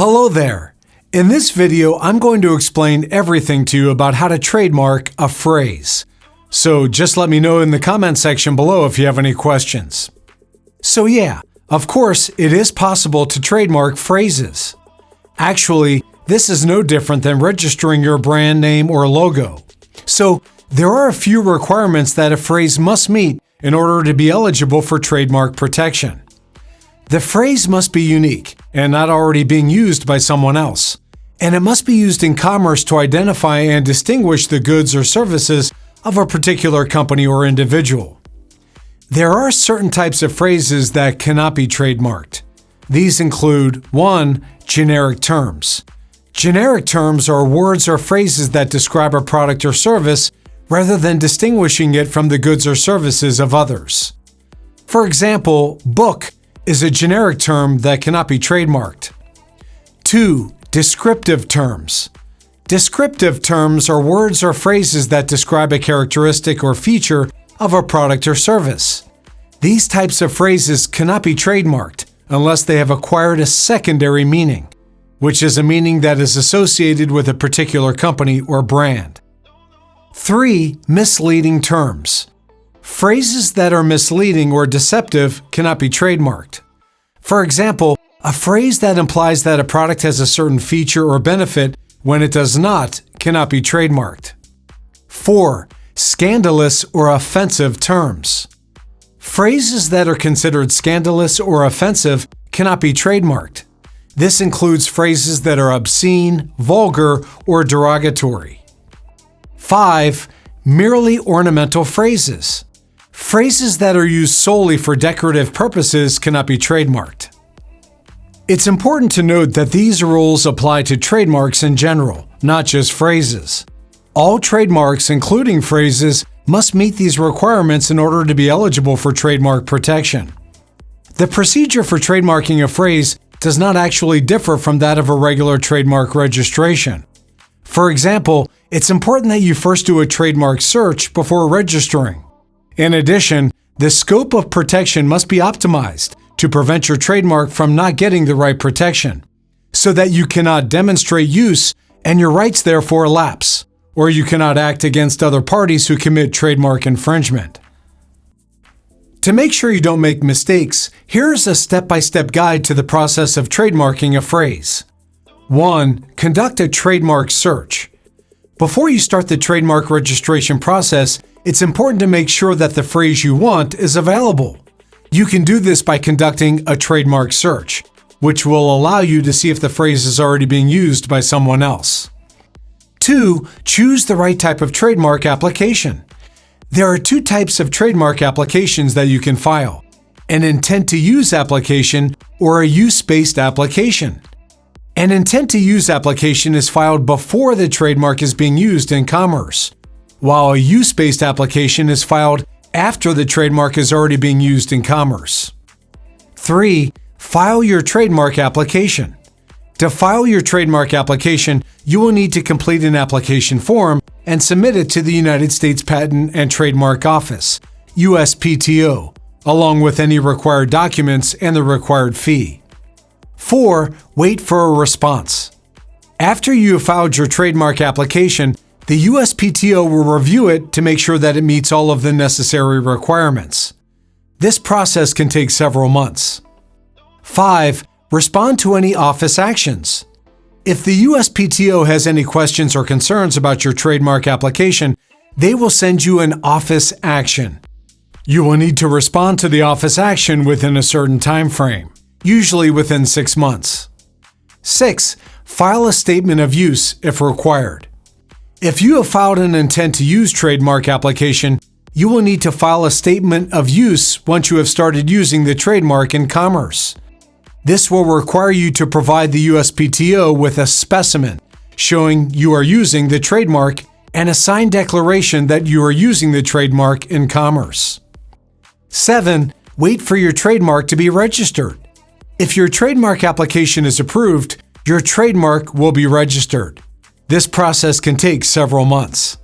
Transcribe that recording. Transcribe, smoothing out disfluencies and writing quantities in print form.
Hello there. In this video, I'm going to explain everything to you about how to trademark a phrase. So just let me know in the comment section below if you have any questions. So yeah, of course, it is possible to trademark phrases. Actually, this is no different than registering your brand name or logo. So there are a few requirements that a phrase must meet in order to be eligible for trademark protection. The phrase must be unique and not already being used by someone else. And it must be used in commerce to identify and distinguish the goods or services of a particular company or individual. There are certain types of phrases that cannot be trademarked. These include 1. Generic terms. Generic terms are words or phrases that describe a product or service rather than distinguishing it from the goods or services of others. For example, book is a generic term that cannot be trademarked. 2. Descriptive terms. Descriptive terms are words or phrases that describe a characteristic or feature of a product or service. These types of phrases cannot be trademarked unless they have acquired a secondary meaning, which is a meaning that is associated with a particular company or brand. 3. Misleading terms. Phrases that are misleading or deceptive cannot be trademarked. For example, a phrase that implies that a product has a certain feature or benefit when it does not cannot be trademarked. 4. Scandalous or offensive terms. Phrases that are considered scandalous or offensive cannot be trademarked. This includes phrases that are obscene, vulgar, or derogatory. 5. Merely ornamental phrases. Phrases that are used solely for decorative purposes cannot be trademarked. It's important to note that these rules apply to trademarks in general, not just phrases. All trademarks, including phrases, must meet these requirements in order to be eligible for trademark protection. The procedure for trademarking a phrase does not actually differ from that of a regular trademark registration. For example, it's important that you first do a trademark search before registering. In addition, the scope of protection must be optimized to prevent your trademark from not getting the right protection, so that you cannot demonstrate use and your rights therefore lapse, or you cannot act against other parties who commit trademark infringement. To make sure you don't make mistakes, here's a step-by-step guide to the process of trademarking a phrase. 1. Conduct a trademark search. Before you start the trademark registration process, it's important to make sure that the phrase you want is available. You can do this by conducting a trademark search, which will allow you to see if the phrase is already being used by someone else. 2. Choose the right type of trademark application. There are two types of trademark applications that you can file: an intent-to-use application or a use-based application. An intent-to-use application is filed before the trademark is being used in commerce, while a use-based application is filed after the trademark is already being used in commerce. 3. File your trademark application. To file your trademark application, you will need to complete an application form and submit it to the United States Patent and Trademark Office, USPTO, along with any required documents and the required fee. 4. Wait for a response. After you have filed your trademark application, the USPTO will review it to make sure that it meets all of the necessary requirements. This process can take several months. 5. Respond to any office actions. If the USPTO has any questions or concerns about your trademark application, they will send you an office action. You will need to respond to the office action within a certain time frame, usually within 6 months. 6. File a statement of use if required. If you have filed an intent-to-use trademark application, you will need to file a statement of use once you have started using the trademark in commerce. This will require you to provide the USPTO with a specimen showing you are using the trademark and a signed declaration that you are using the trademark in commerce. 7. Wait for your trademark to be registered. If your trademark application is approved, your trademark will be registered. This process can take several months.